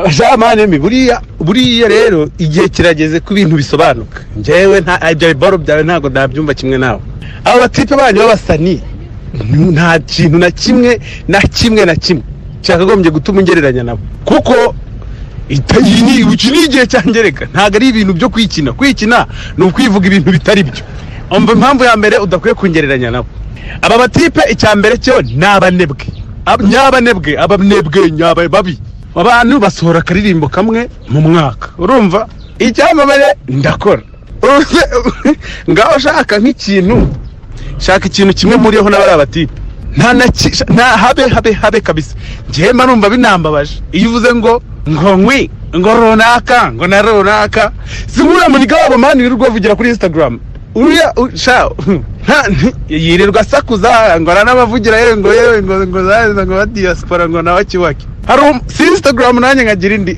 jamane mi buriya rero igihe kirageze ku bintu bisobanuka njewe nta ibyo biboro byawe ntago ndabyumva kimwe nawe abo batipe banyu babasani nta kintu na kimwe cyakagombye gutuma ungereranya nabo kuko itayini ukini igihe cyangereka ntago ari ibintu byo kwikina no kwivuga ibintu bitari byo umva impamvu ya mbere udakwiye kungereranya nabo aba batipe icyambere cyo nabanebwe babi abantu basohora karirimbo kamwe mu mwaka urumva icyamamare ndakora ngaho shaka nk'ikintu kimwe muriho n'abari abatipe nta habe kabisa njyema numva binambabaje iyo uvuze ngo runaka ngo na runaka simura muri gabo mani wirirwa kuri Instagram uriya yirirwa sakuza ngo n'abavugira ngo za ngo diaspora ngo nawakiwaki hari Instagram nanjye nkagira indi